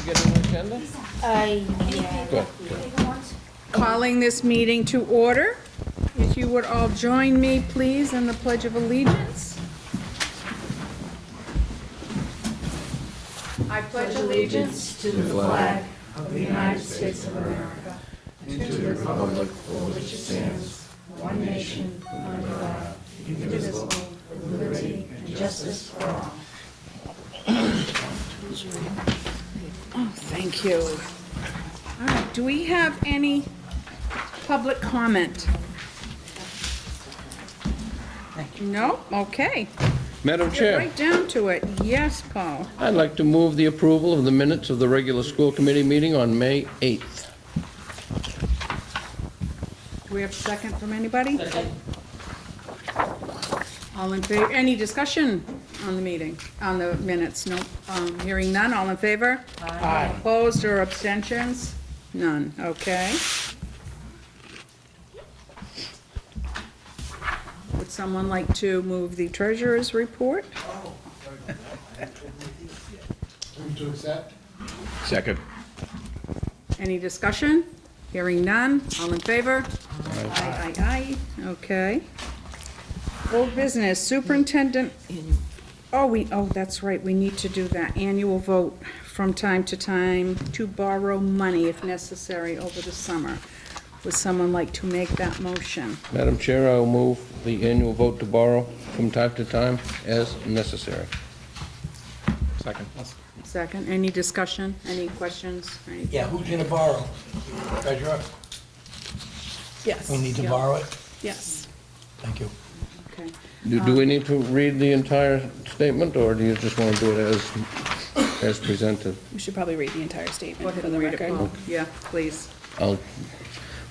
get an agenda? Yeah. Good. Calling this meeting to order. If you would all join me, please, in the Pledge of Allegiance. I pledge allegiance To the flag of the United States of America and to the republic for which it stands, one nation, under God, indivisible, with liberty and justice for all. Oh, thank you. All right, do we have any public comment? No? Okay. Madam Get Chair, right down to it. Yes, Paul. I'd like to move the approval of the minutes of the regular school committee meeting on May 8th. Do we have a second from anybody? All in favor, any discussion on the meeting, on the minutes? No, hearing none, all in favor? Aye. Opposed or abstentions? None, okay. Would someone like to move the treasurer's report? Move to accept? Second. Any discussion? Hearing none, all in favor? Aye, aye, aye, okay. Old business, superintendent, oh, that's right, we need to do that annual vote from time to time to borrow money if necessary over the summer. Would someone like to make that motion? Madam Chair, I will move the annual vote to borrow from time to time as necessary. Second. Second, any discussion, any questions? Any- Yeah, who's gonna borrow? Treasurer? Yes. We need to yeah, borrow it? Yes, Thank you. okay. Do we need to read the entire statement, or do you just want to do it as presented? We should probably read the entire Go statement ahead for and the read it, record. Paul. Yeah, please. I'll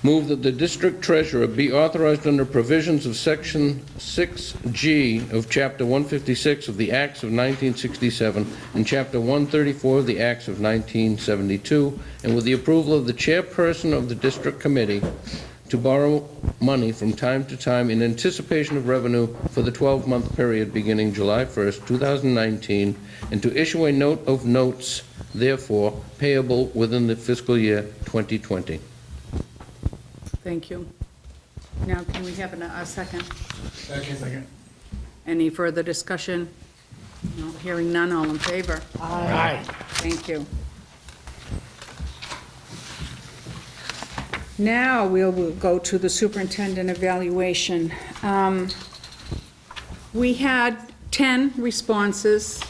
move that the district treasurer be authorized under provisions of Section 6G of Chapter 156 of the Acts of 1967 and Chapter 134 of the Acts of 1972, and with the approval of the chairperson of the district committee, to borrow money from time to time in anticipation of revenue for the 12-month period beginning July 1st, 2019, and to issue a note of notes, therefore, payable within the fiscal year 2020. Thank you. Now, can we have a second? Second. Any further discussion? No, hearing none, all in favor? Aye. Thank you. Now we'll go to the superintendent evaluation. We had 10 responses.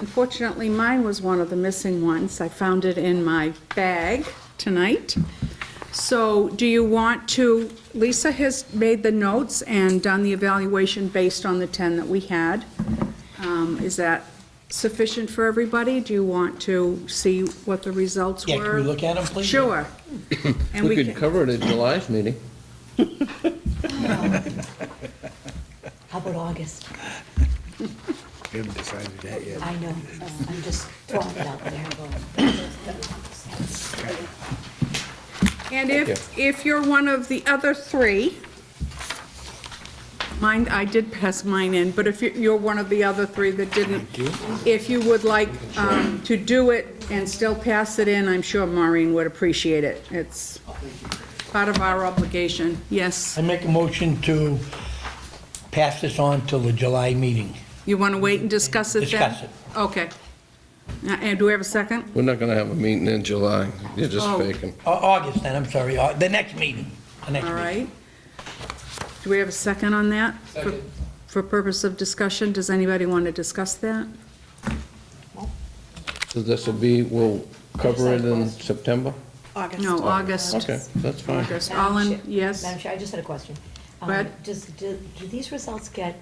Unfortunately, mine was one of the missing ones. I found it in my bag tonight. So do you want to, Lisa has made the notes and done the evaluation based on the 10 that we had. Is that sufficient for everybody? Do you want to see what the results were? Yeah, can we look at them, please? Sure. And We could cover it at July's meeting. How about August? We haven't decided that yet. I know, I'm just throwing it out there. And if you're one of the other three, mine, I did pass mine in, but if you're one of the other three that didn't, if you would like to do it and still pass it in, I'm sure Maureen would appreciate it. It's part of our obligation. Yes. I make a motion to pass this on till the July meeting. You want to wait and discuss it then? Discuss it. Okay. And do we have a second? We're not going to have a meeting in July. You're just Oh. faking. August then, I'm sorry, the next meeting. The next All meeting. right. Do we have a second on that? Second. For purpose of discussion, does anybody want to discuss that? So this will be, we'll cover it in September? August. No, August. Okay, that's fine. August. All in, yes? Madam Chair, I just had a question. Go ahead. Do these results get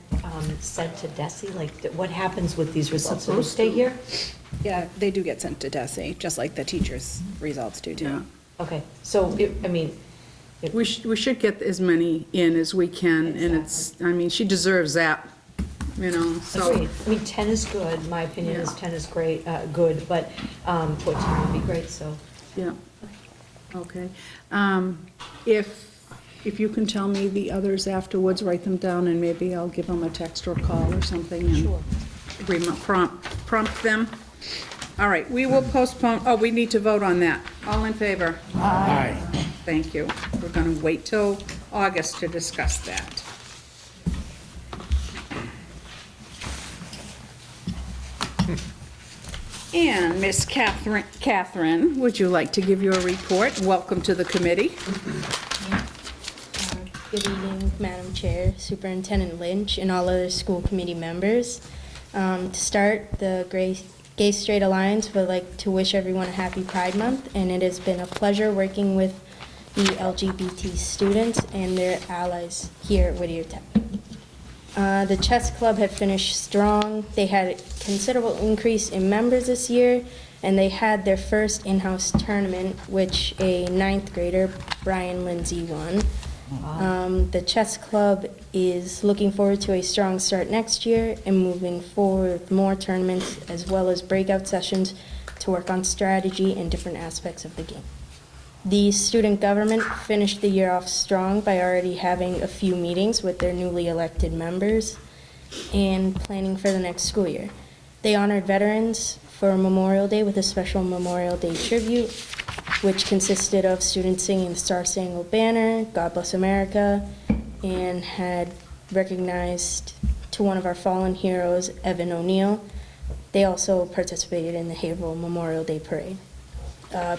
sent to DESI? Like, what happens with these results? Do they Supposed stay to. here? Yeah, they do get sent to DESI, just like the teachers' results do Yeah. too. Okay, so, I mean, We should get as many in as we can, and it's, I mean, she deserves that, you know, so. agreed. I mean, 10 is good, my opinion is Yeah. 10 is great, good, but 14 would be great, so. Yeah, okay. If you can tell me the others afterwards, write them down, and maybe I'll give them a text or a call or something. And Sure. prompt them. All right, we will postpone, oh, we need to vote on that. All in favor? Aye. Thank you. We're going to wait till August to discuss that. And Miss Catherine, would you like to give your report? Welcome to the committee. Good evening, Madam Chair, Superintendent Lynch, and all other school committee members. To start, the Gay Straight Alliance would like to wish everyone a happy Pride Month, and it has been a pleasure working with the LGBT students and their allies here at Whittier Tech. The chess club had finished strong. They had a considerable increase in members this year, and they had their first in-house tournament, which a 9th grader, Brian Lindsay, won. The chess club is looking forward to a strong start next year and moving forward with more tournaments as well as breakout sessions to work on strategy and different aspects of the game. The student government finished the year off strong by already having a few meetings with their newly elected members and planning for the next school year. They honored veterans for Memorial Day with a special Memorial Day tribute, which consisted of students singing the Star Spangled Banner, God Bless America, and had recognized to one of our fallen heroes, Evan O'Neill. They also participated in the Haverhill Memorial Day Parade.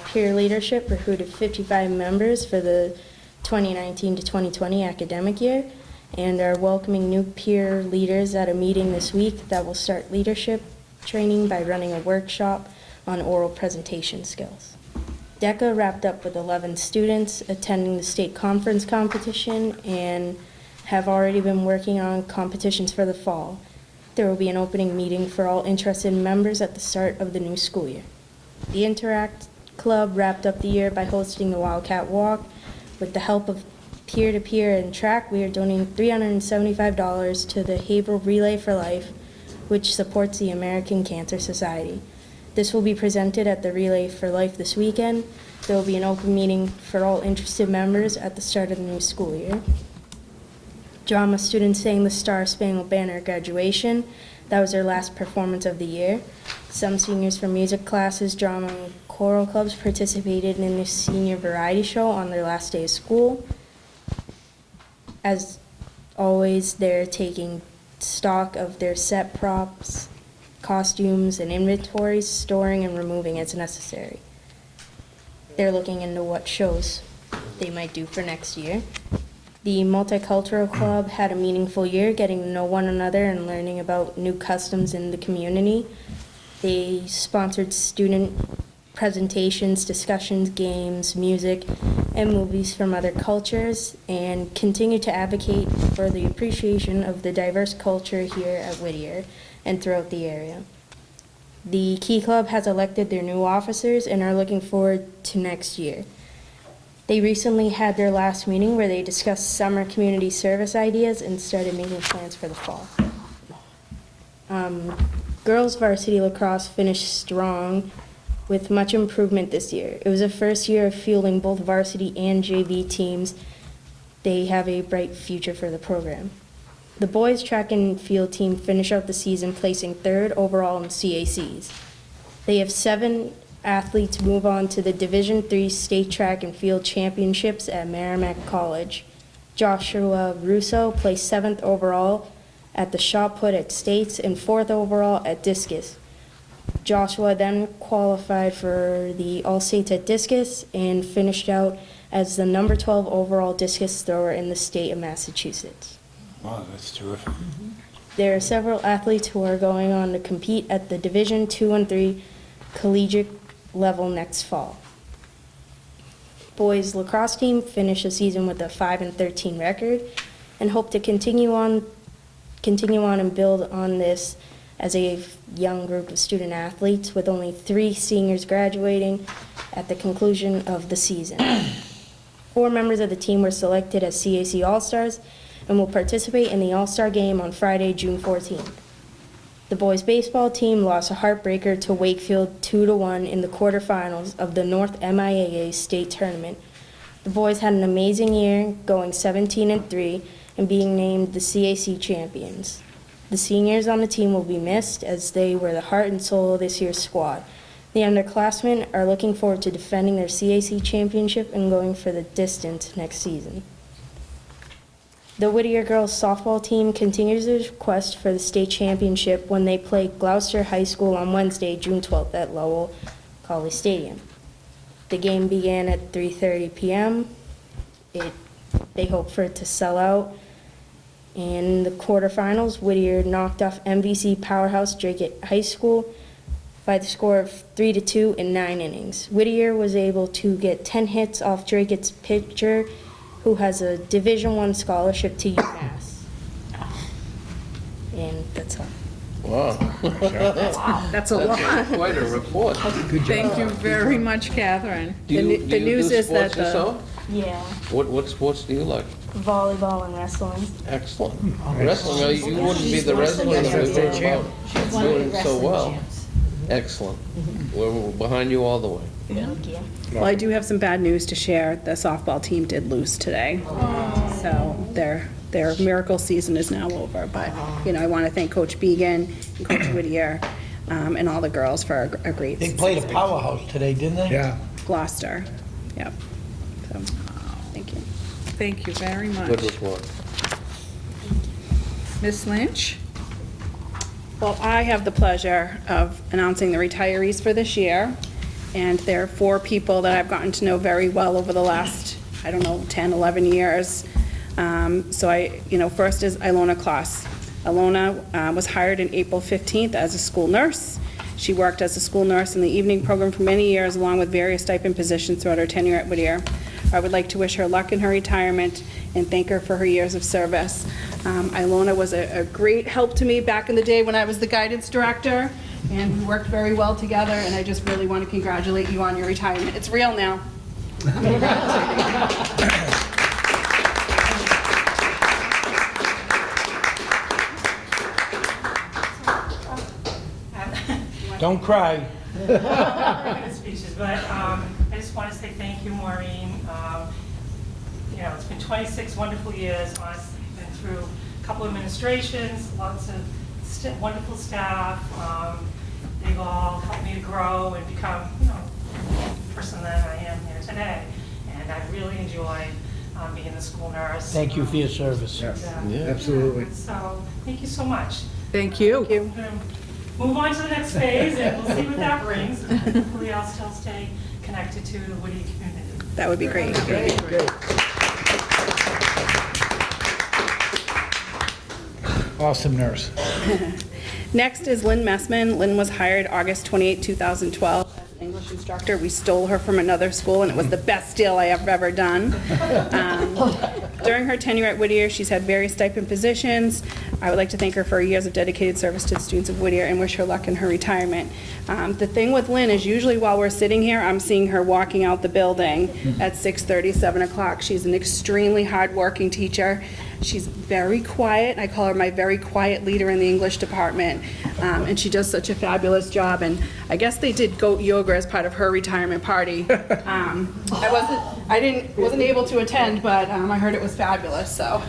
Peer leadership recruited 55 members for the 2019 to 2020 academic year and are welcoming new peer leaders at a meeting this week that will start leadership training by running a workshop on oral presentation skills. DECA wrapped up with 11 students attending the state conference competition and have already been working on competitions for the fall. There will be an opening meeting for all interested members at the start of the new school year. The Interact Club wrapped up the year by hosting the Wildcat Walk. With the help of peer-to-peer and track, we are donating $375 to the Haverhill Relay for Life, which supports the American Cancer Society. This will be presented at the Relay for Life this weekend. There will be an open meeting for all interested members at the start of the new school year. Drama students sang the Star Spangled Banner at graduation. That was their last performance of the year. Some seniors from music classes, drama, and choral clubs participated in the senior variety show on their last day of school. As always, they're taking stock of their set props, costumes, and inventories, storing and removing as necessary. They're looking into what shows they might do for next year. The Multicultural Club had a meaningful year, getting to know one another and learning about new customs in the community. They sponsored student presentations, discussions, games, music, and movies from other cultures, and continue to advocate for the appreciation of the diverse culture here at Whittier and throughout the area. The Key Club has elected their new officers and are looking forward to next year. They recently had their last meeting where they discussed summer community service ideas and started making plans for the fall. Girls varsity lacrosse finished strong with much improvement this year. It was the first year of fielding both varsity and JV teams. They have a bright future for the program. The boys track and field team finished out the season placing 3rd overall in CACs. They have 7 athletes move on to the Division III State Track and Field Championships at Merrimack College. Joshua Russo placed 7th overall at the shot put at States and 4th overall at discus. Joshua then qualified for the All-States at discus and finished out as the number 12 overall discus thrower in the state of Massachusetts. Wow, that's terrific. There are several athletes who are going on to compete at the Division II and III collegiate level next fall. Boys lacrosse team finished the season with a 5-13 record and hope to continue on and build on this as a young group of student athletes with only 3 seniors graduating at the conclusion of the season. 4 members of the team were selected as CAC All-Stars and will participate in the All-Star Game on Friday, June 14th. The boys baseball team lost a heartbreaker to Wakefield 2-1 in the quarterfinals of the North MIAA State Tournament. The boys had an amazing year, going 17-3 and being named the CAC champions. The seniors on the team will be missed as they were the heart and soul of this year's squad. The underclassmen are looking forward to defending their CAC championship and going for the distance next season. The Whittier girls softball team continues their quest for the state championship when they play Gloucester High School on Wednesday, June 12th at Lowell Colley Stadium. The game began at 3:30 p.m. They hope for it to sell out. In the quarterfinals, Whittier knocked off MVC powerhouse Drake High School by the score of 3-2 in 9 innings. Whittier was able to get 10 hits off Drake's pitcher, who has a Division I scholarship to UMass. And that's all. Wow. That's a lot. Quite a report. Thank you very much, Catherine. Do you The news do is that sports yourself? Yeah, What sports do you like? volleyball and wrestling. Excellent. Wrestling, you wouldn't be the wrestler if it weren't about doing so well. Excellent. We're behind you all the way. Thank you. Well, I do have some bad news to share. The softball team did lose today. So their miracle season is now over. But, I want to thank Coach Began and Coach Whittier and all the girls for a great They played a season. powerhouse today, didn't they? Yeah. Gloucester. Yep. So, thank you. Thank you very Good much. report. Ms. Lynch? Well, I have the pleasure of announcing the retirees for this year. And there are 4 people that I've gotten to know very well over the last, 10, 11 years. First is Ilona Kloss. Ilona was hired in April 15th as a school nurse. She worked as a school nurse in the evening program for many years, along with various stipend positions throughout her tenure at Whittier. I would like to wish her luck in her retirement and thank her for her years of service. Ilona was a great help to me back in the day when I was the guidance director, and we worked very well together, and I just really want to congratulate you on your retirement. It's real now. Don't cry. Speeches, but I just want to say thank you, Maureen. It's been 26 wonderful years. Honestly, been through a couple administrations, lots of wonderful staff. They've all helped me to grow and become, the person that I am here today. And I really enjoyed being the school nurse. Thank you for your service. Yeah. Absolutely. So thank you so much. Thank you. We're gonna move on to the next phase, and we'll see what that brings. Hopefully, I'll still stay connected to the Whittier community. That would be great. Awesome nurse. Next is Lynn Messman. Lynn was hired August 28, 2012 as an English instructor. We stole her from another school, and it was the best deal I have ever done. During her tenure at Whittier, she's had various stipend positions. I would like to thank her for her years of dedicated service to the students of Whittier and wish her luck in her retirement. The thing with Lynn is usually while we're sitting here, I'm seeing her walking out the building at 6:30, 7 o'clock. She's an extremely hardworking teacher. She's very quiet. I call her my very quiet leader in the English department. And she does such a fabulous job. And I guess they did goat yoga as part of her retirement party. I wasn't able to attend, but I heard it was fabulous, so.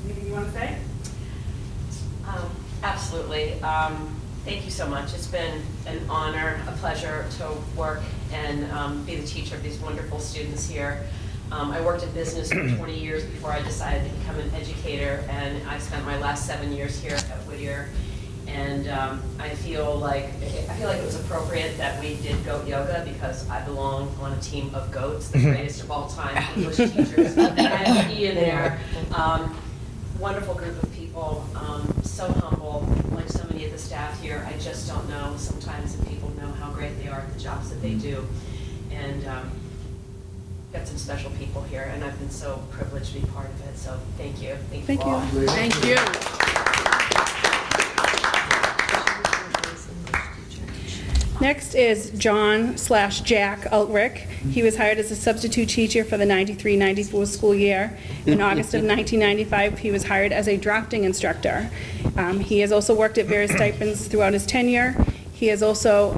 Anything you want to say? Absolutely. Thank you so much. It's been an honor, a pleasure to work and be the teacher of these wonderful students here. I worked in business for 20 years before I decided to become an educator, and I spent my last 7 years here at Whittier. And I feel like it was appropriate that we did goat yoga because I belong on a team of goats, the greatest of all time English teachers. And I have to be in there. Wonderful group of people, so humble, like so many of the staff here. I just don't know sometimes if people know how great they are at the jobs that they do. And got some special people here, and I've been so privileged to be part of it, so thank you. Thank you. all. Thank you. Next is John/Jack Ulrich. He was hired as a substitute teacher for the 93-94 school year. In August of 1995, he was hired as a drafting instructor. He has also worked at various stipends throughout his tenure. He is also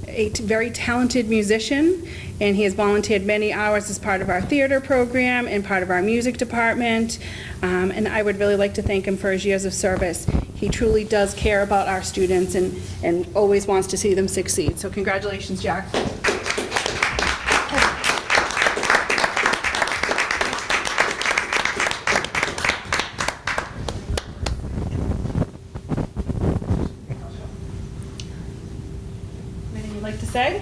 a very talented musician. and he has volunteered many hours as part of our theater program and part of our music department, and I would really like to thank him for his years of service. He truly does care about our students and always wants to see them succeed. So congratulations, Jack. Anything you'd like to say?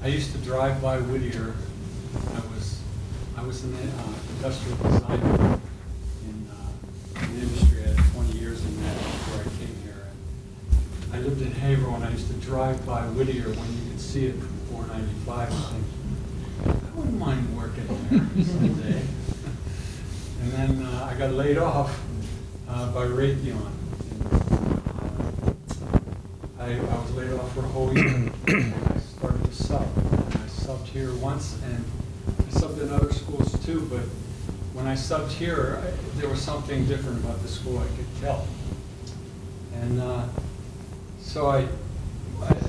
I used to drive by Whittier. I was an industrial designer in the industry. I had 20 years in that before I came here. And I lived in Haverhill, and I used to drive by Whittier when you could see it from 495 and think, I wouldn't mind working there someday. And then I got laid off by Raytheon. I was laid off for a whole year, and I started to sub. And I subbed here once, and I subbed in other schools too, but when I subbed here, there was something different about the school, I could tell. And so at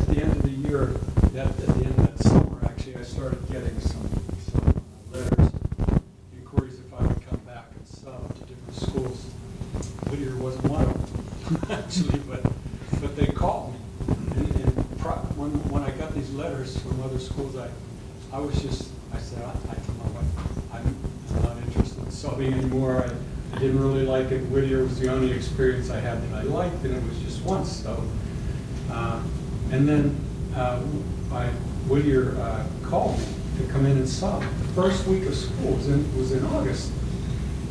the end of the year, at the end of that summer, actually, I started getting some letters, inquiries if I would come back and sub to different schools. Whittier wasn't one of them, actually, but they called me. And when I got these letters from other schools, I said, I told my wife, I'm not interested in subbing anymore. I didn't really like it. Whittier was the only experience I had that I liked, and it was just once. So, and then Whittier called me to come in and sub. The first week of school was in August,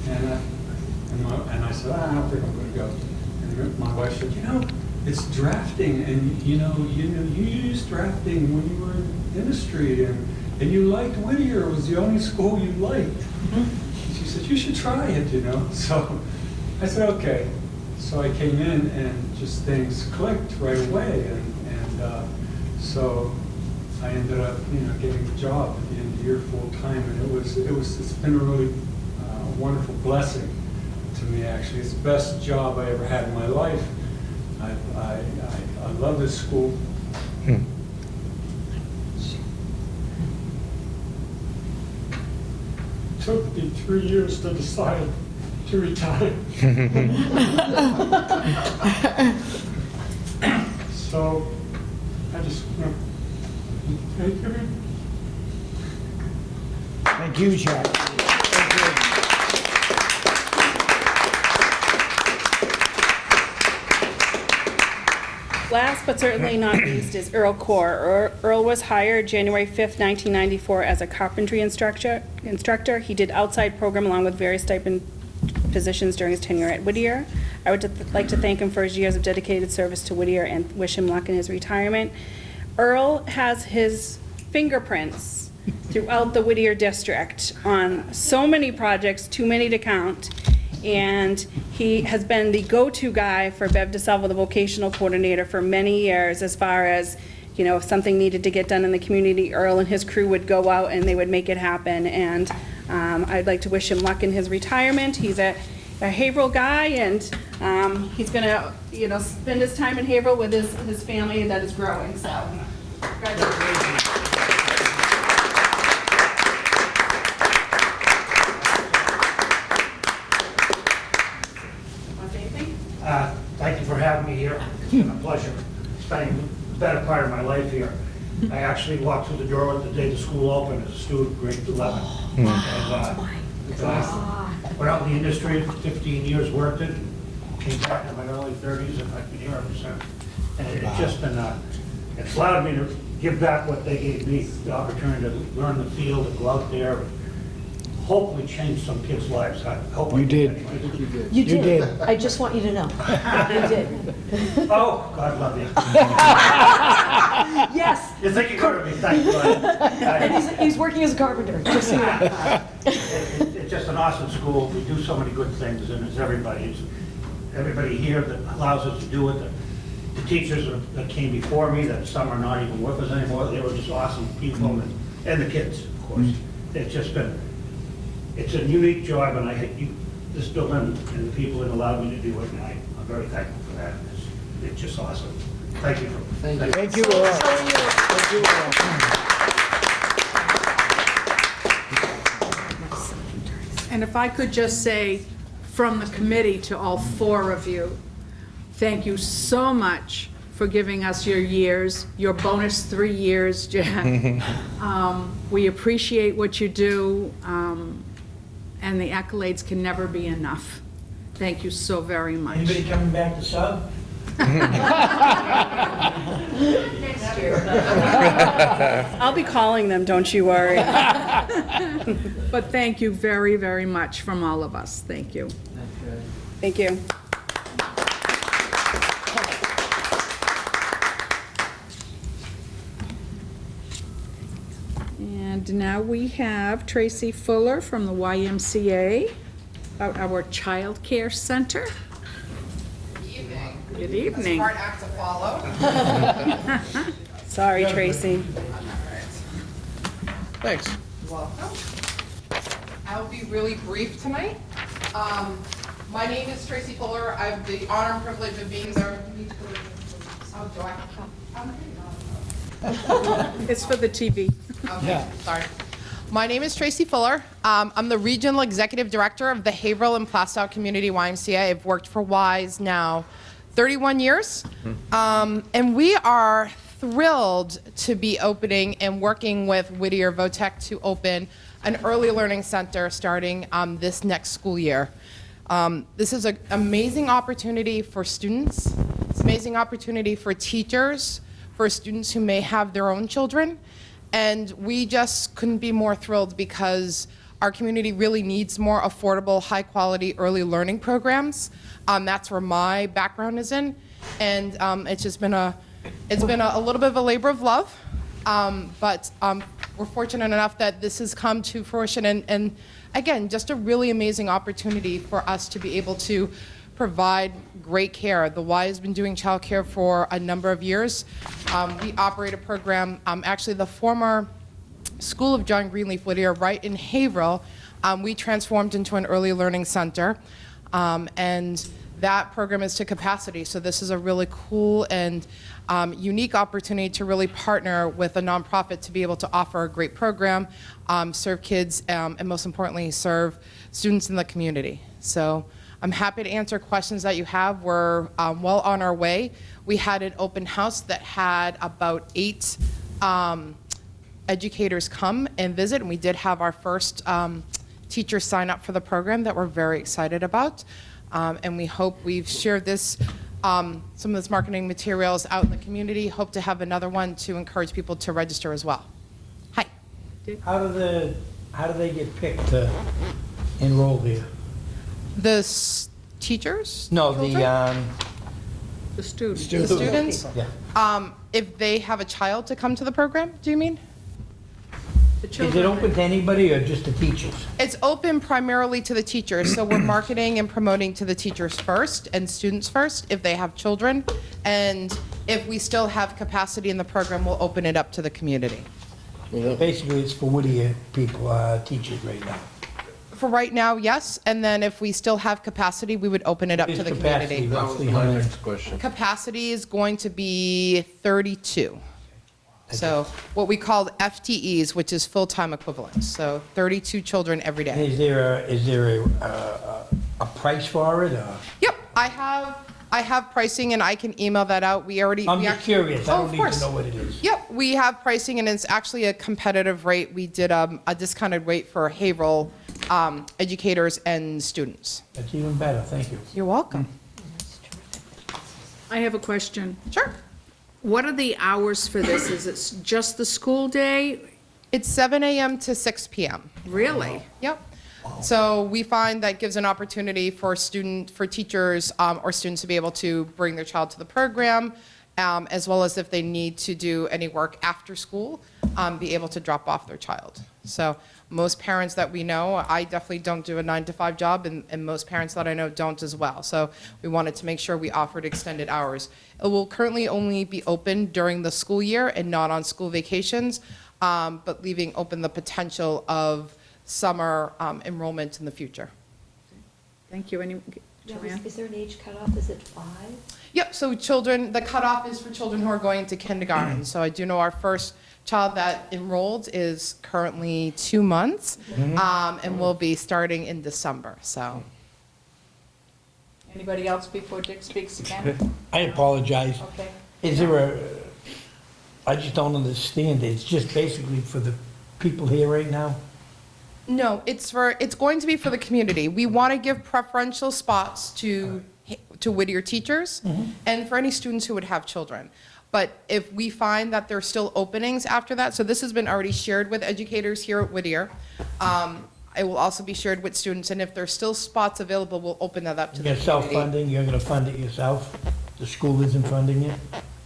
and I said, I don't think I'm going to go. And my wife said, it's drafting, and you used drafting when you were in industry, and you liked Whittier. It was the only school you liked. She said, you should try it, So I said, okay. So I came in, and just things clicked right away, and so I ended up, getting a job at the end of the year full time, and it's been a really wonderful blessing to me. Actually, it's the best job I ever had in my life. I love this school. It took me 3 years to decide to retire. So I just want to thank you. Thank you, Jack. Last but certainly not least is Earl Core. Earl was hired January 5th, 1994 as a carpentry instructor. He did outside program along with various stipend positions during his tenure at Whittier. I would like to thank him for his years of dedicated service to Whittier and wish him luck in his retirement. Earl has his fingerprints throughout the Whittier district on so many projects, too many to count. And he has been the go-to guy for Bev DeSalvo, the vocational coordinator, for many years as far as, if something needed to get done in the community, Earl and his crew would go out and they would make it happen. And I'd like to wish him luck in his retirement. He's a Haverhill guy, and he's going to, spend his time in Haverhill with his family that is growing. So, congratulations. Thank you for having me here. It's been a pleasure spending the better part of my life here. I actually walked through the door the day the school opened as a student, grade 11. And, went out in the industry, 15 years worked it, came back in my early 30s, and I've been here ever since. And it's just been, it's allowed me to give back what they gave me, the opportunity to learn the field and go out there and hopefully change some kids' lives. I hope I You did. Anyway. You You did. did. I just want you to know. You did. Oh, God love you. Yes. You think you're going to be thankful. And he's working as a carpenter, just so you know. It's just an awesome school. We do so many good things, and it's everybody. It's everybody here that allows us to do it. The teachers that came before me, that some are not even with us anymore, they were just awesome people, and the kids, of course. It's just been, it's a unique job, and this building and the people that allowed me to do it, and I'm very thankful for that. It's just awesome. Thank you. Thank you all. Thank you all. And if I could just say, from the committee to all four of you, thank you so much for giving us your years, your bonus 3 years, Jack. We appreciate what you do, and the accolades can never be enough. Thank you so very much. Anybody coming back to sub? Next year. I'll be calling them, don't you worry. But thank you very, very much from all of us. Thank you. Thank you. And now we have Tracy Fuller from the YMCA about our child care center. Evening. Good evening. Hard act to follow. Sorry, Tracy. Thanks. Welcome. I'll be really brief tonight. My name is Tracy Fuller. I have the honor and privilege of being there. Oh, do I have to come? It's for the TV. Okay, sorry. My name is Tracy Fuller. I'm the Regional Executive Director of the Haverhill and Plastow Community YMCA. I've worked for WISE now 31 years. And we are thrilled to be opening and working with Whittier Votech to open an early learning center starting this next school year. This is an amazing opportunity for students. It's an amazing opportunity for teachers, for students who may have their own children. And we just couldn't be more thrilled because our community really needs more affordable, high-quality early learning programs. That's where my background is in. And it's just been a little bit of a labor of love. But we're fortunate enough that this has come to fruition. And again, just a really amazing opportunity for us to be able to provide great care. The Y has been doing child care for a number of years. We operate a program, actually the former School of John Greenleaf Whittier right in Haverhill, we transformed into an early learning center. And that program is to capacity. So this is a really cool and unique opportunity to really partner with a nonprofit to be able to offer a great program, serve kids, and most importantly, serve students in the community. So I'm happy to answer questions that you have. We're well on our way. We had an open house that had about 8 educators come and visit, and we did have our first teachers sign up for the program that we're very excited about. And we hope we've shared this, some of this marketing materials out in the community. Hope to have another one to encourage people to register as well. Hi. How do they get picked to enroll there? The teachers? No, Children? The students. The students? Yeah. If they have a child to come to the program, do you mean? Is it open to anybody or just the teachers? It's open primarily to the teachers, so we're marketing and promoting to the teachers first and students first if they have children. And if we still have capacity in the program, we'll open it up to the community. Basically, it's for Whittier people, teachers right now. For right now, yes, and then if we still have capacity, we would open it up to the community. That was my next question. Capacity is going to be 32. So what we call FTEs, which is full-time equivalents, so 32 children every day. Is there a price for it? Or? Yep, I have pricing and I can email that out. I'm just curious. I don't need to know what it is. Yep, we have pricing and it's actually a competitive rate. We did a discounted rate for Haverhill educators and students. That's even better. Thank you. You're welcome. I have a question. Sure. What are the hours for this? Is it just the school day? It's 7 a.m. to 6 p.m. Really? Yep. So we find that gives an opportunity for teachers or students to be able to bring their child to the program, as well as if they need to do any work after school, be able to drop off their child. So most parents that we know, I definitely don't do a 9-to-5 job, and most parents that I know don't as well. So we wanted to make sure we offered extended hours. It will currently only be open during the school year and not on school vacations, but leaving open the potential of summer enrollment in the future. Thank you. Is there an age cutoff? Is it 5? Yep, so children, the cutoff is for children who are going into kindergarten. So I do know our first child that enrolled is currently 2 months, and will be starting in December, so. Anybody else before Dick speaks again? I apologize. Okay. Is there a, I just don't understand it. It's just basically for the people here right now? No, it's going to be for the community. We want to give preferential spots to Whittier teachers and for any students who would have children. But if we find that there's still openings after that, so this has been already shared with educators here at Whittier. It will also be shared with students, and if there's still spots available, we'll open that up to the You're community. self-funding, you're gonna fund it yourself? The school isn't funding it?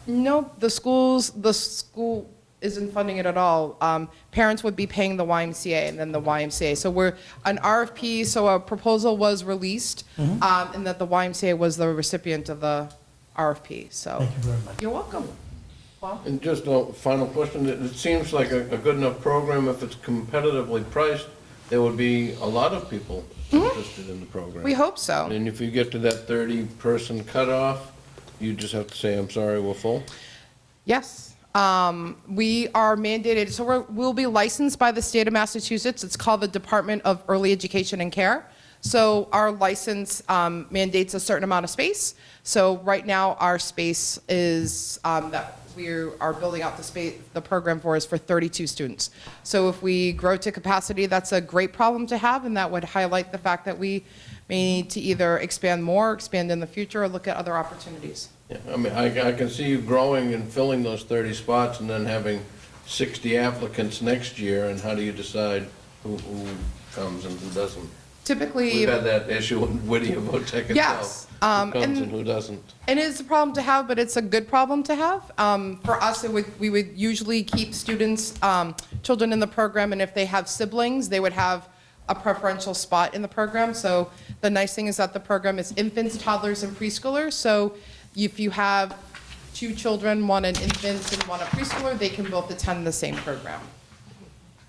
No, the school isn't funding it at all. Parents would be paying the YMCA and then the YMCA. So an RFP, so a proposal was released, and that the YMCA was the recipient of the RFP, so. Thank you very much. You're welcome. And just a final question, it seems like a good enough program. If it's competitively priced, there would be a lot of people interested in the program. We hope so. And if you get to that 30-person cutoff, you just have to say, I'm sorry, we're full? Yes. We are mandated, so we'll be licensed by the state of Massachusetts. It's called the Department of Early Education and Care. So our license mandates a certain amount of space. So right now, our space is, that we are building out the program for is for 32 students. So if we grow to capacity, that's a great problem to have, and that would highlight the fact that we may need to either expand more, expand in the future, or look at other opportunities. Yeah, I mean, I can see you growing and filling those 30 spots and then having 60 applicants next year, and how do you decide who comes and who doesn't? Typically. We've had that issue in Whittier Tech itself. Yes. Who comes and who doesn't. And it's a problem to have, but it's a good problem to have. For us, we would usually keep students, children in the program, and if they have siblings, they would have a preferential spot in the program. So the nice thing is that the program is infants, toddlers, and preschoolers. So if you have 2 children, one an infant and one a preschooler, they can both attend the same program.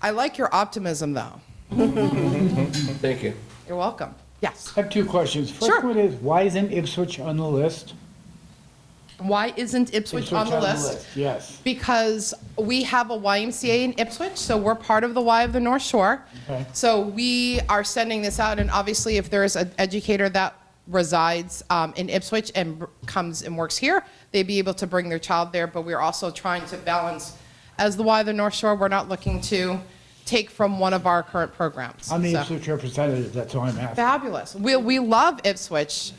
I like your optimism, though. Thank you. You're welcome. Yes. I have 2 questions. First Sure. one is, why isn't Ipswich on the list? Why isn't Ipswich on the list? Yes. Because we have a YMCA in Ipswich, so we're part of the Y of the North Shore. Okay. So we are sending this out, and obviously if there is an educator that resides in Ipswich and comes and works here, they'd be able to bring their child there, but we're also trying to balance, as the Y of the North Shore, we're not looking to take from one of our current programs. I'm the So- Ipswich representative, that's all I'm asking. Fabulous. We love Ipswich.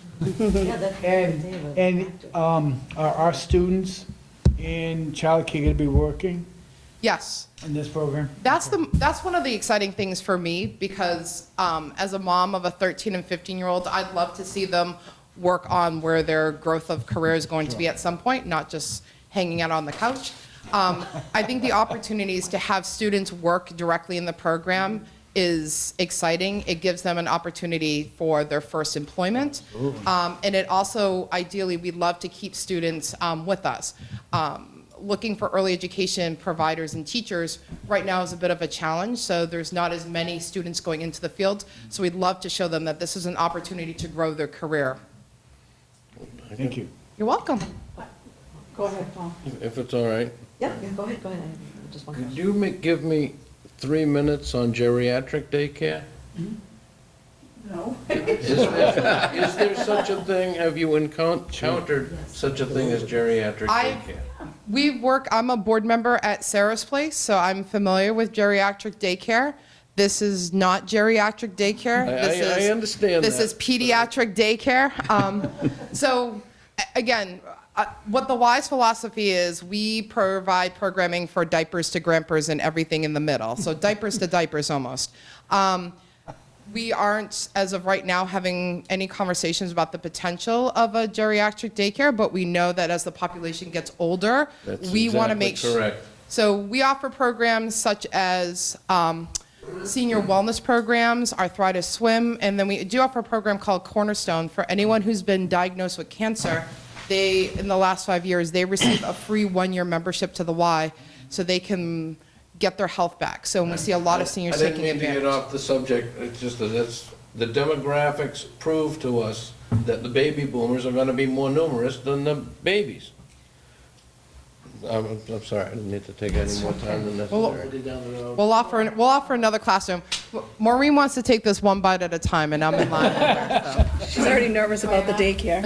And are our students in childcare going to be working Yes. in this program? That's one of the exciting things for me, because as a mom of a 13 and 15-year-old, I'd love to see them work on where their growth of career is going to be at some point, not just hanging out on the couch. I think the opportunities to have students work directly in the program is exciting. It gives them an opportunity for their first employment. And it also, ideally, we'd love to keep students with us. Looking for early education providers and teachers right now is a bit of a challenge, so there's not as many students going into the field. So we'd love to show them that this is an opportunity to grow their career. Thank you. You're welcome. Go ahead, Paul. If it's all right. Yeah, go ahead. I have just one Could question. you give me 3 minutes on geriatric daycare? No. Is there such a thing, have you encountered such a thing as geriatric daycare? I'm a board member at Sarah's Place, so I'm familiar with geriatric daycare. This is not geriatric daycare. I understand This that. is pediatric daycare. So, again, what the WISE philosophy is, we provide programming for diapers to grampers and everything in the middle. So diapers to diapers almost. We aren't, as of right now, having any conversations about the potential of a geriatric daycare, but we know that as the population gets older, we want to make sure. Correct. So we offer programs such as senior wellness programs, Arthritis Swim, and then we do offer a program called Cornerstone for anyone who's been diagnosed with cancer. In the last 5 years, they receive a free 1-year membership to the Y so they can get their health back. So we see a lot of seniors taking I didn't mean to advantage. get off the subject, it's just that the demographics prove to us that the baby boomers are gonna be more numerous than the babies. I'm sorry, I didn't need to take any more time than necessary. We'll offer another classroom. Maureen wants to take this one bite at a time, and I'm in line with her, so. She's already nervous about the daycare.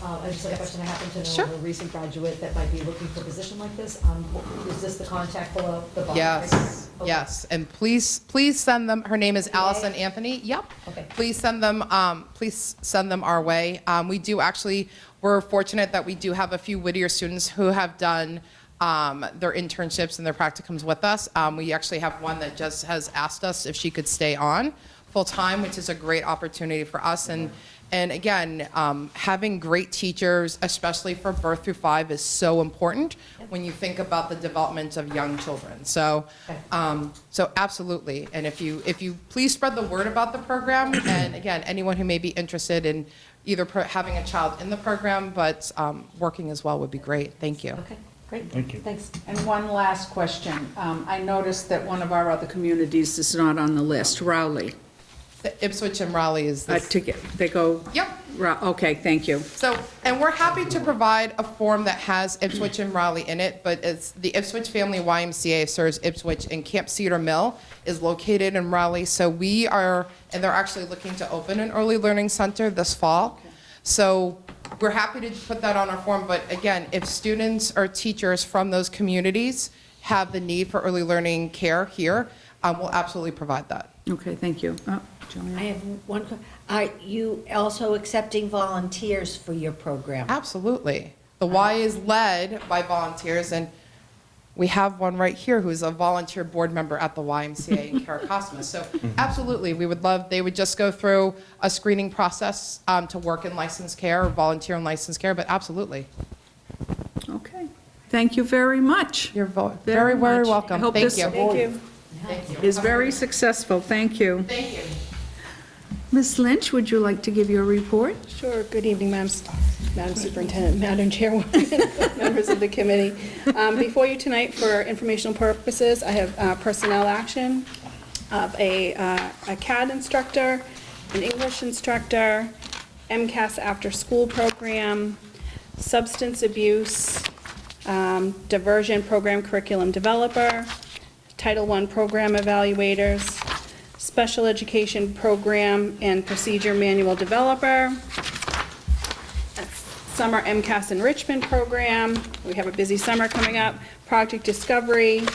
I just have a question. I happen to know Sure. of a recent graduate that might be looking for a position like this. Is this the contact below the bottom? Yes, Okay. yes, and please send them, her name is Allison Anthony, yep. Okay. Please send them our way. We're fortunate that we do have a few Whittier students who have done their internships and their practicums with us. We actually have one that just has asked us if she could stay on full-time, which is a great opportunity for us. And again, having great teachers, especially for birth through 5, is so important when you think about the development of young children. So, so absolutely. And if you please spread the word about the program, and again, anyone who may be interested in either having a child in the program, but working as well would be great. Thank you. Okay, great. Thank you. Thanks. And one last question. I noticed that one of our other communities is not on the list, Rowley. The Ipswich and Raleigh is this. They go, Yep. okay, thank you. So, and we're happy to provide a form that has Ipswich and Raleigh in it, but it's the Ipswich Family YMCA serves Ipswich, and Camp Cedar Mill is located in Raleigh. So we are, and they're actually looking to open an early learning center this fall. So we're happy to put that on our form, but again, if students or teachers from those communities have the need for early learning care here, we'll absolutely provide that. Okay, thank you. Joanne? I have one, are you also accepting volunteers for your program? Absolutely. The Y is led by volunteers, and we have one right here who's a volunteer board member at the YMCA in Caracosmus. So absolutely, they would just go through a screening process to work in licensed care or volunteer in licensed care, but absolutely. Okay, thank you very much. You're very, very much. welcome. I hope Thank this you. Thank you. is very successful, thank you. Thank you. Ms. Lynch, would you like to give your report? Sure. Good evening, Madam Superintendent, Madam Chairwoman, members of the committee. Before you tonight, for informational purposes, I have personnel action of a CAD instructor, an English instructor, MCAS after-school program, substance abuse, diversion program curriculum developer, Title I program evaluators, special education program and procedure manual developer, summer MCAS enrichment program. We have a busy summer coming up. Project Discovery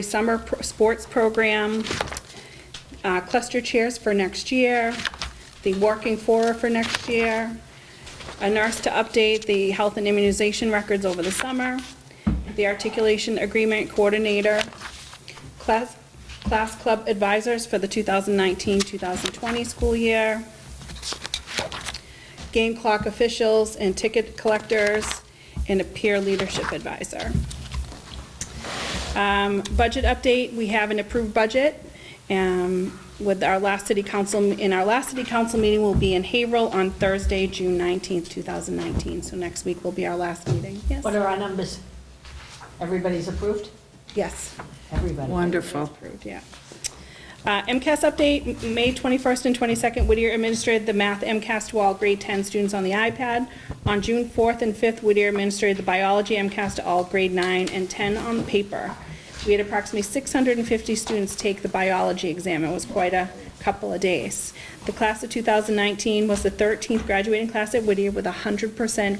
summer sports program, cluster chairs for next year, the working for next year, a nurse to update the health and immunization records over the summer, the articulation agreement coordinator, class club advisors for the 2019-2020 school year, game clock officials and ticket collectors, and a peer leadership advisor. Budget update, we have an approved budget with our last city council meeting will be in Haverhill on Thursday, June 19th, 2019. So next week will be our last meeting. Yes? What are our numbers? Everybody's approved? Yes. Everybody. Wonderful. Approved, yeah. MCAS update, May 21st and 22nd, Whittier administered the math MCAS to all grade 10 students on the iPad. On June 4th and 5th, Whittier administered the biology MCAS to all grade 9 and 10 on paper. We had approximately 650 students take the biology exam. It was quite a couple of days. The class of 2019 was the 13th graduating class at Whittier, with 100%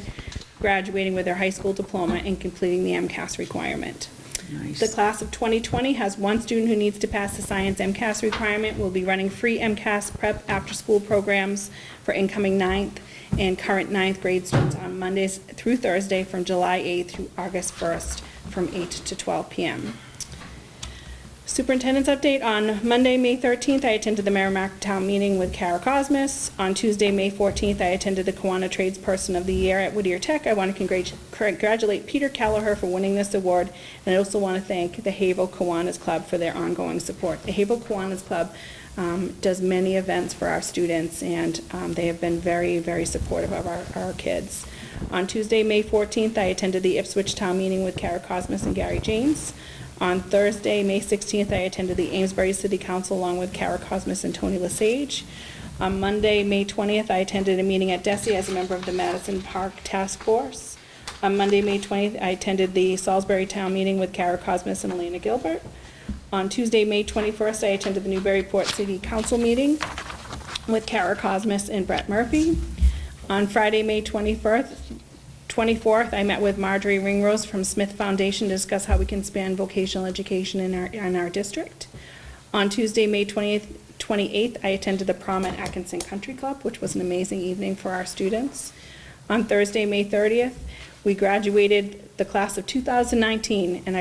graduating with their high school diploma and completing the MCAS requirement. Nice. The class of 2020 has one student who needs to pass the science MCAS requirement. We'll be running free MCAS prep after-school programs for incoming 9th and current 9th grade students on Mondays through Thursday from July 8th through August 1st from 8 to 12 p.m. Superintendent's update, on Monday, May 13th, I attended the Merrimack Town meeting with Kara Cosmas. On Tuesday, May 14th, I attended the Kiwanis Tradesperson of the Year at Whittier Tech. I want to congratulate Peter Kelleher for winning this award, and I also want to thank the Haverhill Kiwanis Club for their ongoing support. The Haverhill Kiwanis Club does many events for our students, and they have been very, very supportive of our kids. On Tuesday, May 14th, I attended the Ipswich Town meeting with Kara Cosmas and Gary James. On Thursday, May 16th, I attended the Amesbury City Council along with Kara Cosmas and Tony Lesage. On Monday, May 20th, I attended a meeting at DESI as a member of the Madison Park Task Force. On Monday, May 20th, I attended the Salisbury Town meeting with Kara Cosmas and Elena Gilbert. On Tuesday, May 21st, I attended the Newburyport City Council meeting with Kara Cosmas and Brett Murphy. On Friday, May 24th, I met with Marjorie Ringrose from Smith Foundation to discuss how we can expand vocational education in our district. On Tuesday, May 28th, I attended the prom at Atkinson Country Club, which was an amazing evening for our students. On Thursday, May 30th, we graduated the class of 2019, and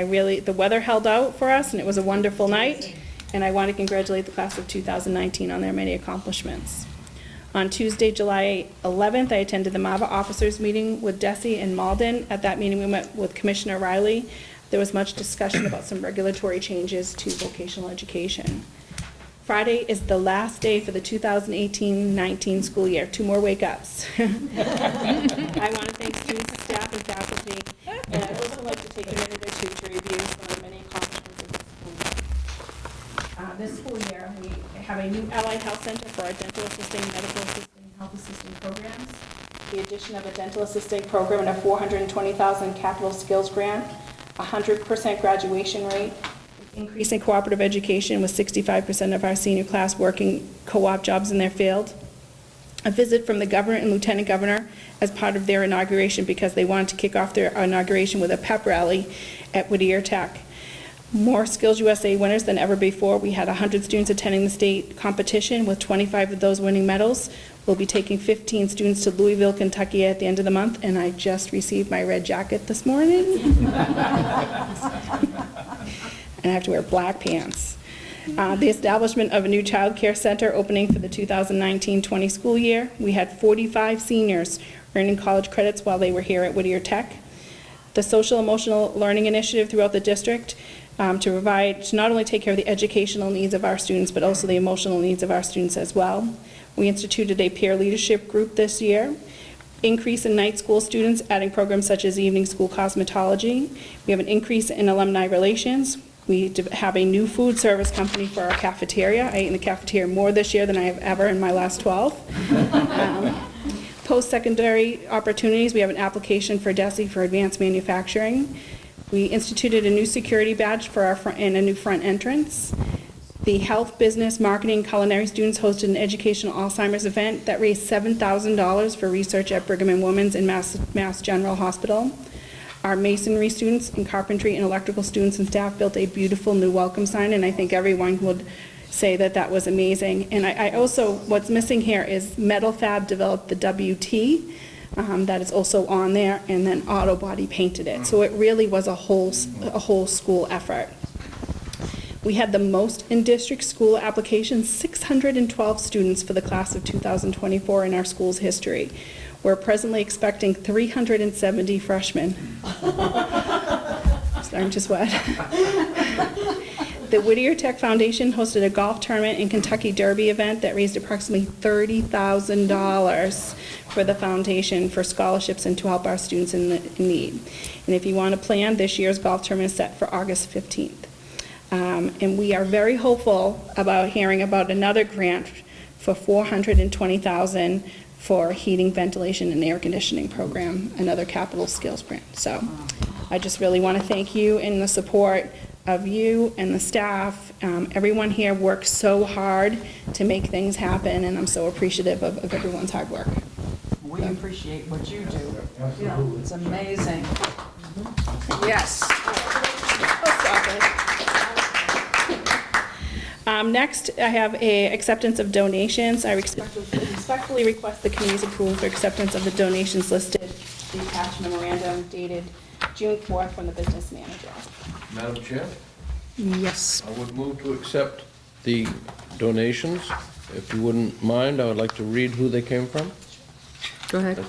the weather held out for us, and it was a wonderful night, and I want to congratulate the class of 2019 on their many accomplishments. On Tuesday, July 11th, I attended the MAVA officers meeting with DESI and Malden. At that meeting, we met with Commissioner Riley. There was much discussion about some regulatory changes to vocational education. Friday is the last day for the 2018-19 school year. 2 more wake-ups. I want to thank students, staff, and faculty, and I'd also like to take a minute or two to review some of the many accomplishments of this school year. This school year, we have a new allied health center for our dental assisting, medical assisting, and health assisting programs. The addition of a dental assisting program and a $420,000 capital skills grant, 100% graduation rate, increase in cooperative education with 65% of our senior class working co-op jobs in their field. A visit from the governor and lieutenant governor as part of their inauguration because they wanted to kick off their inauguration with a pep rally at Whittier Tech. More Skills USA winners than ever before. We had 100 students attending the state competition with 25 of those winning medals. We'll be taking 15 students to Louisville, Kentucky at the end of the month, and I just received my red jacket this morning. And I have to wear black pants. The establishment of a new child care center opening for the 2019-20 school year. We had 45 seniors earning college credits while they were here at Whittier Tech. The social emotional learning initiative throughout the district to not only take care of the educational needs of our students, but also the emotional needs of our students as well. We instituted a peer leadership group this year. Increase in night school students, adding programs such as evening school cosmetology. We have an increase in alumni relations. We have a new food service company for our cafeteria. I ate in the cafeteria more this year than I have ever in my last 12. Post-secondary opportunities, we have an application for DESI for advanced manufacturing. We instituted a new security badge for our front and a new front entrance. The health, business, marketing, culinary students hosted an educational Alzheimer's event that raised $7,000 for research at Brigham and Women's and Mass General Hospital. Our masonry students and carpentry and electrical students and staff built a beautiful new welcome sign, and I think everyone would say that that was amazing. And I also, what's missing here is Metal Fab developed the WT, that is also on there, and then Auto Body painted it. So it really was a whole school effort. We had the most in-district school applications, 612 students for the class of 2024 in our school's history. We're presently expecting 370 freshmen. Starting to sweat. The Whittier Tech Foundation hosted a golf tournament and Kentucky Derby event that raised approximately $30,000 for the foundation for scholarships and to help our students in need. And if you want to plan, this year's golf tournament is set for August 15th. And we are very hopeful about hearing about another grant for $420,000 for heating, ventilation, and air conditioning program, another capital skills grant. So I just really want to thank you and the support of you and the staff. Everyone here works so hard to make things happen, and I'm so appreciative of everyone's hard work. We appreciate what you do. Yeah, it's amazing. Yes. Next, I have a acceptance of donations. I respectfully request the committee's approval for acceptance of the donations listed, the attached memorandum dated June 4th from the business manager. Madam Chair, Yes. I would move to accept the donations. If you wouldn't mind, I would like to read who they came from. Go ahead.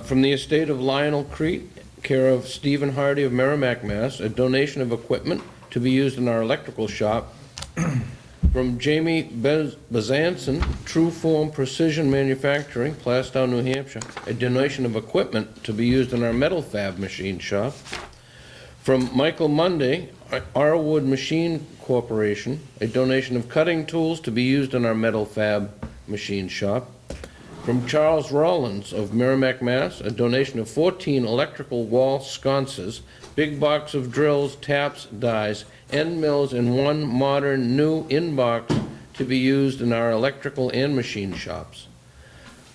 From the estate of Lionel Crete, care of Stephen Hardy of Merrimack, Mass., a donation of equipment to be used in our electrical shop. From Jamie Bezanson, True Form Precision Manufacturing, Plastown, New Hampshire, a donation of equipment to be used in our metal fab machine shop. From Michael Monday, Arwood Machine Corporation, a donation of cutting tools to be used in our metal fab machine shop. From Charles Rollins of Merrimack, Mass., a donation of 14 electrical wall sconces, big box of drills, taps, dies, end mills, and 1 modern new in-box to be used in our electrical and machine shops.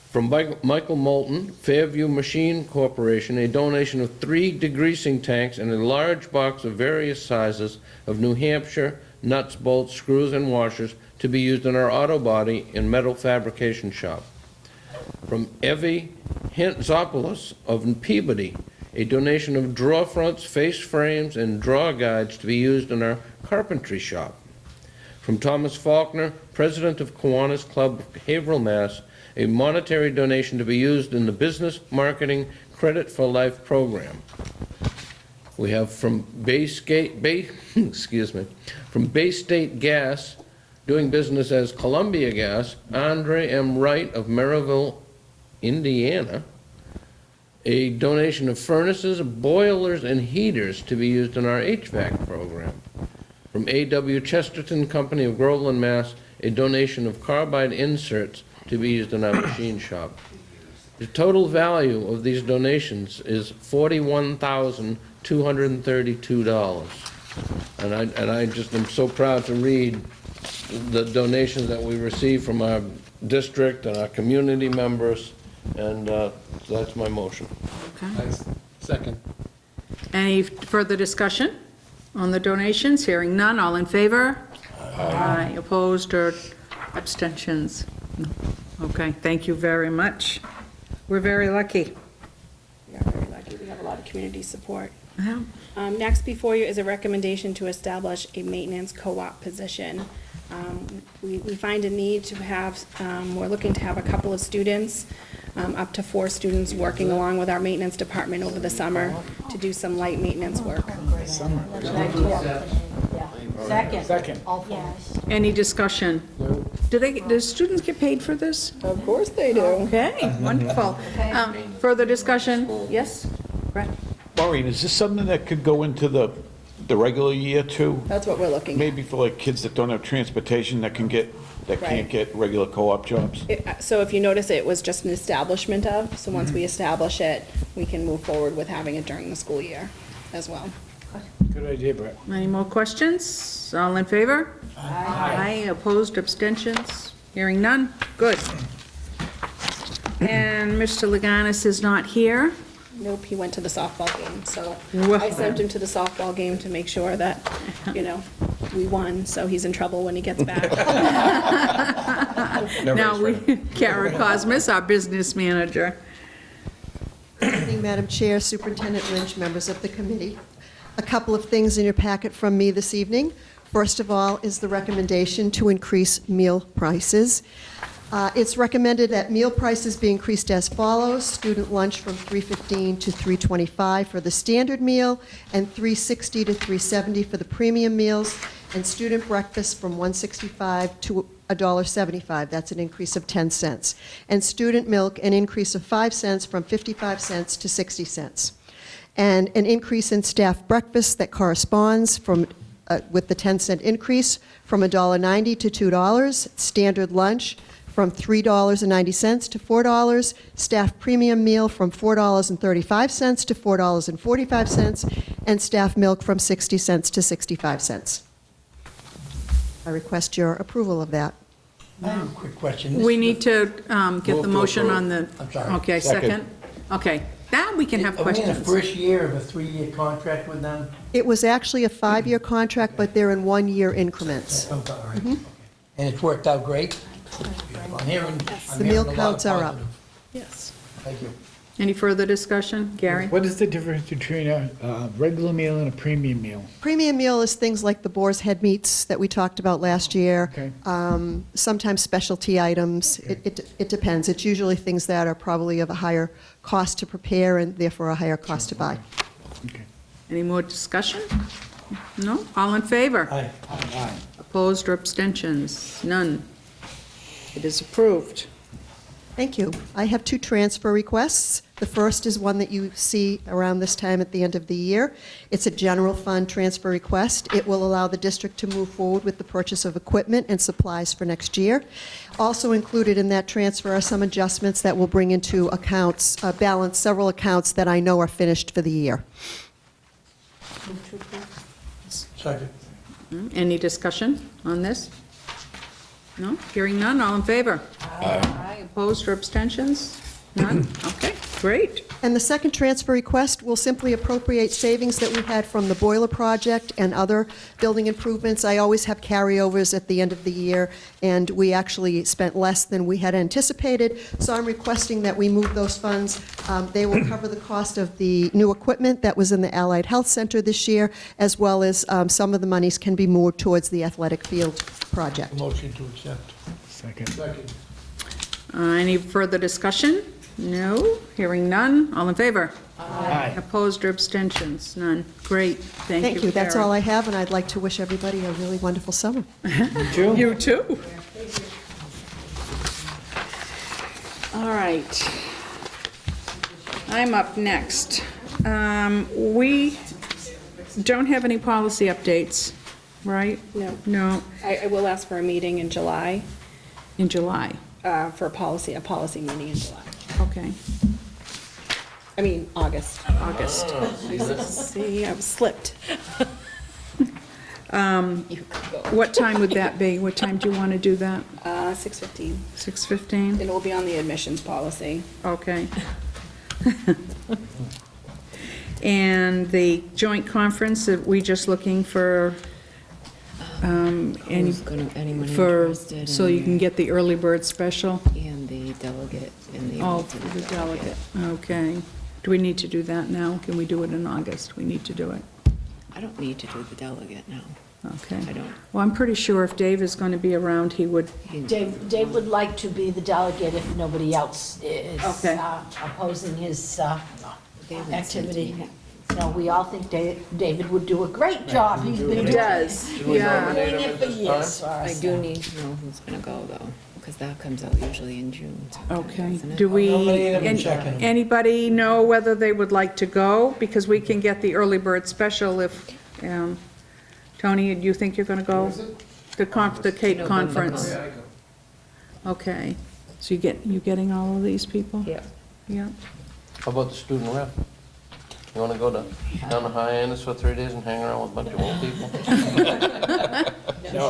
From Michael Moulton, Fairview Machine Corporation, a donation of 3 degreasing tanks and a large box of various sizes of New Hampshire nuts, bolts, screws, and washers to be used in our auto body and metal fabrication shop. From Evie Hantzopoulos of Peabody, a donation of drawer fronts, face frames, and drawer guides to be used in our carpentry shop. From Thomas Faulkner, president of Kiwanis Club, Haverhill, Mass., a monetary donation to be used in the Business Marketing Credit for Life program. We have from Bay State Gas, doing business as Columbia Gas, Andre M. Wright of Maryville, Indiana, a donation of furnaces, boilers, and heaters to be used in our HVAC program. From A.W. Chesterton Company of Groveland, Mass., a donation of carbide inserts to be used in our machine shop. The total value of these donations is $41,232. And I just am so proud to read the donations that we receive from our district and our community members, and that's my motion. Okay. Second. Any further discussion on the donations? Hearing none, all in favor? Aye. Opposed or abstentions? No. Okay, thank you very much. We're very lucky. We are very lucky. We have a lot of community support. Yeah. Next before you is a recommendation to establish a maintenance co-op position. We find a need to have, we're looking to have a couple of students, up to 4 students working along with our maintenance department over the summer to do some light maintenance work. Second. Any discussion? Do students get paid for this? Of course they do. Okay, wonderful. Further discussion? Yes? Brett? Maureen, is this something that could go into the regular year too? That's what we're looking at. Maybe for like kids that don't have transportation that can't get regular co-op jobs? So if you notice, it was just an establishment of, so once we establish it, we can move forward with having it during the school year as well. Good idea, Brett. Any more questions? All in favor? Aye. Opposed, abstentions? Hearing none? Good. And Mr. Leganis is not here. Nope, he went to the softball game, so Well. I sent him to the softball game to make sure that, we won, so he's in trouble when he gets back. Now, Kara Cosmas, our business manager. Good evening, Madam Chair, Superintendent Lynch, members of the committee. A couple of things in your packet from me this evening. First of all is the recommendation to increase meal prices. It's recommended that meal prices be increased as follows: student lunch from $3.15 to $3.25 for the standard meal, and $3.60 to $3.70 for the premium meals, and student breakfast from $1.65 to $1.75. That's an increase of 10 cents. And student milk, an increase of 5 cents from 55 cents to 60 cents. And an increase in staff breakfast that corresponds with the 10-cent increase from $1.90 to $2. Standard lunch from $3.90 to $4. Staff premium meal from $4.35 to $4.45. And staff milk from 60 cents to 65 cents. I request your approval of that. I have a quick question. We need to get the motion on the... I'm sorry. Okay, second? Okay, now we can have Are we in the questions. first year of a 3-year contract with them? It was actually a 5-year contract, but they're in 1-year increments. Oh, all right. Okay. And it's worked out great? I'm hearing The meal a lot of counts are up. positive. Yes. Thank you. Any further discussion? Gary? What is the difference between a regular meal and a premium meal? Premium meal is things like the boar's head meats that we talked about last year. Okay. Sometimes specialty items. It depends. It's usually things that are probably of a higher cost to prepare and therefore a higher cost to buy. Okay. Any more discussion? No? All in favor? Aye. Opposed or abstentions? None. It is approved. Thank you. I have two transfer requests. The first is one that you see around this time at the end of the year. It's a general fund transfer request. It will allow the district to move forward with the purchase of equipment and supplies for next year. Also included in that transfer are some adjustments that will bring into accounts, balance several accounts that I know are finished for the year. Second. Any discussion on this? No? Hearing none, all in favor? Aye. Opposed or abstentions? None? Okay, great. And the second transfer request will simply appropriate savings that we had from the boiler project and other building improvements. I always have carryovers at the end of the year, and we actually spent less than we had anticipated, so I'm requesting that we move those funds. They will cover the cost of the new equipment that was in the Allied Health Center this year, as well as some of the monies can be moved towards the athletic field project. Motion to accept. Second. Second. Any further discussion? No? Hearing none, all in favor? Aye. Opposed or abstentions? None. Great, thank you. Thank you. That's all I have, and I'd like to wish everybody a really wonderful summer. You too. All right. I'm up next. We don't have any policy updates, right? No. No, I will ask for a meeting in July, in July. for a policy meeting in July. Okay. I mean, August. August. See, I was slipped. What time would that be? What time do you want to do that? 6:15. 6:15? It will be on the admissions policy. Okay. And the joint conference, are we just looking for, anyone for, interested so in you can get the early bird special? And the delegate and the. Oh, for the delegate, okay. Do we need to do that now? Can we do it in August? We need to do it. I don't need to do the delegate now. Okay. I don't. Well, I'm pretty sure if Dave is going to be around, he would, Dave would like to be the delegate if nobody else is Okay. opposing his David activity. said No, we all think David would do a great job. He's been he doing does, yeah. it for years. I do need to know who's gonna go though, because that comes out usually in June. Okay. Doesn't it? Do we, nominate him and check him. anybody know whether they would like to go? Because we can get the early bird special if, Tony, do you think you're going to go? The Cape November Conference. con- Okay. So you getting all of these people? Yeah. Yeah. How about the student rep? You want to go down to Hyannis for 3 days and hang around with a bunch of old people?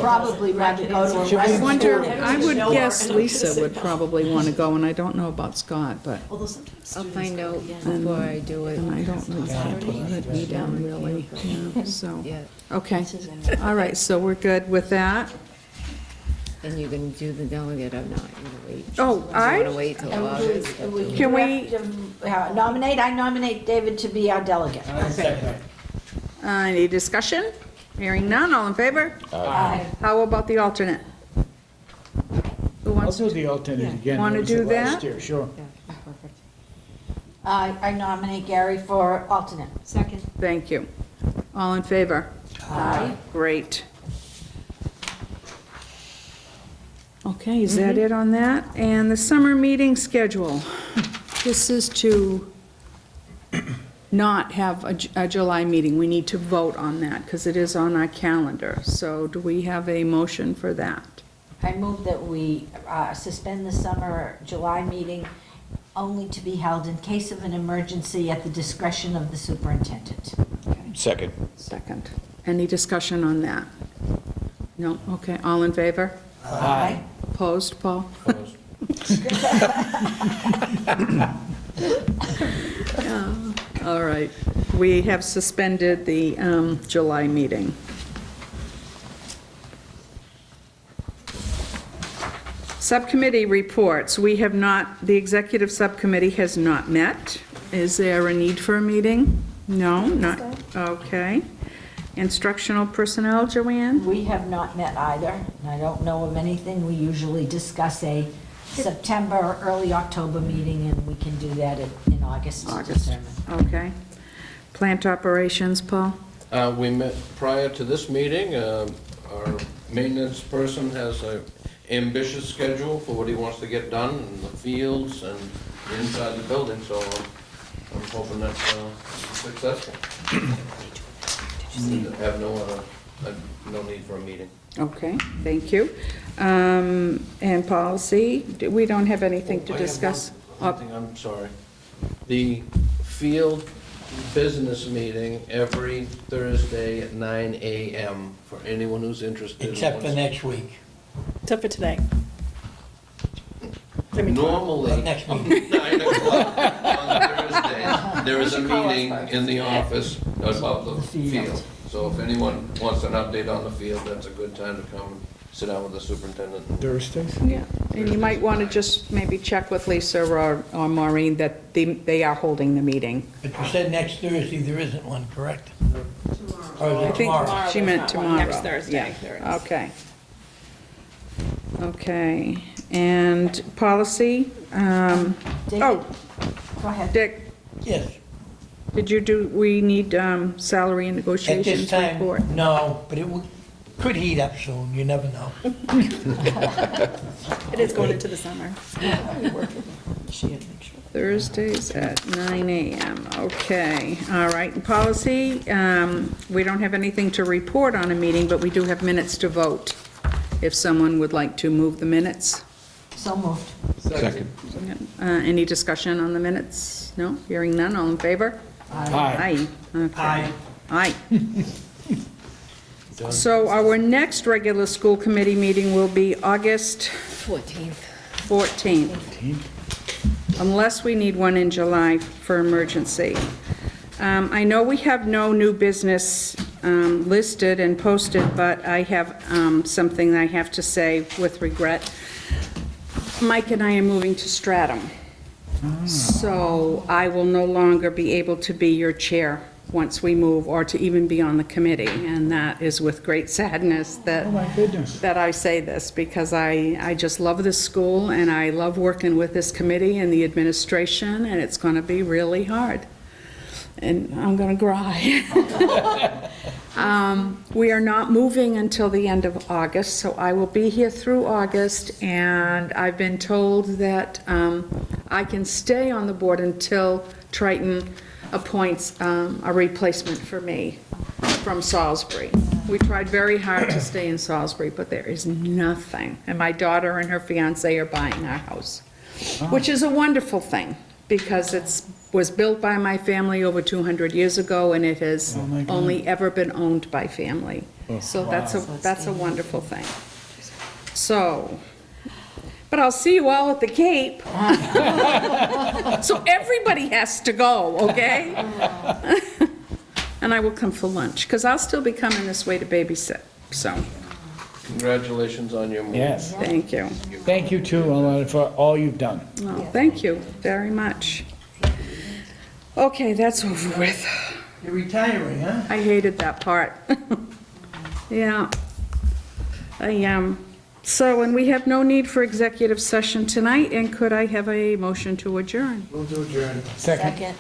Probably rather go to a I restaurant. wonder, I would guess Lisa would probably want to go, and I don't know about Scott, but, Although sometimes I'll students find go, out yeah. before I do it. and I don't know if people let me down really, yeah, so. Yeah, Okay, all right, so we're good with that. and you're gonna do the delegate or not, you're gonna wait. Oh, Do you I- wanna wait till August? Can we- I nominate David to be our delegate. Any discussion? Hearing none, all in favor? Aye. How about the alternate? Who I'll wants do to? the alternate again. Wanna That was do it last that? year, sure. I nominate Gary for alternate. Second. Thank you. All in favor? Aye. Great. Okay, is that it on that? And the summer meeting schedule. This is to not have a July meeting. We need to vote on that because it is on our calendar. So do we have a motion for that? I move that we suspend the summer July meeting only to be held in case of an emergency at the discretion of the superintendent. Second. Second. Any discussion on that? No? Okay, all in favor? Aye. Opposed, Paul? All right. We have suspended the July meeting. Subcommittee reports. We have not, the executive subcommittee has not met. Is there a need for a meeting? No, not, okay. Instructional personnel, Joanne? We have not met either, and I don't know of anything. We usually discuss a September or early October meeting, and we can do that in August. to determine. Okay. Plant operations, Paul? We met prior to this meeting. Our maintenance person has ambitious schedule for what he wants to get done in the fields and inside the building, so I'm hoping that's successful. Have no need for a meeting. Okay, thank you. And policy, we don't have anything to I have discuss. one thing, I'm sorry. The field business meeting every Thursday at 9 a.m. for anyone who's interested. Except for next week. Except for today. Normally, Next meeting. 9 o'clock on Thursdays, there is a meeting in the office about the field. So if anyone wants an update on the field, that's a good time to come and sit down with the superintendent. Thursdays? Yeah, and you might want to just maybe check with Lisa or Maureen that they are holding the meeting. But you said next Thursday, there isn't one, correct? Or is I it think tomorrow? she meant tomorrow. Next Thursday, there Yeah, is. okay. Okay, and policy, David, oh, go ahead. Dick, Yes. we need salary and At negotiations this time, report. no, but it could heat up soon, you never know. It is going into the summer. Thursdays at 9 a.m., okay, all right. And policy, we don't have anything to report on a meeting, but we do have minutes to vote. If someone would like to move the minutes. So moved. Second. Any discussion on the minutes? No? Hearing none, all in favor? Aye. Aye. Okay. Aye. Aye. So our next regular school committee meeting will be August 14th, unless we need one in July for emergency. I know we have no new business listed and posted, but I have something I have to say with regret. Mike and I are moving to Stratham. So I will no longer be able to be your chair once we move, or to even be on the committee. And that is with great sadness that, Oh, my goodness. that I say this, because I just love this school, and I love working with this committee and the administration, and it's going to be really hard. And I'm going to cry. We are not moving until the end of August, so I will be here through August, and I've been told that I can stay on the board until Triton appoints a replacement for me from Salisbury. We tried very hard to stay in Salisbury, but there is nothing. And my daughter and her fiancé are buying our house, which is a wonderful thing, because it was built by my family over 200 years ago, and it has only ever been owned by family. So that's a wonderful thing. So, but I'll see you all at the Cape. So everybody has to go, okay? And I will come for lunch, because I'll still be coming this way to babysit, so, Congratulations on your move. Yes. thank you. Thank you too, Alana, for all you've done. Well, thank you very much. Okay, that's over with. You're retiring, huh? I hated that part. Yeah. I am. So, and we have no need for executive session tonight, and could I have a motion to adjourn? Move to adjourn. Second.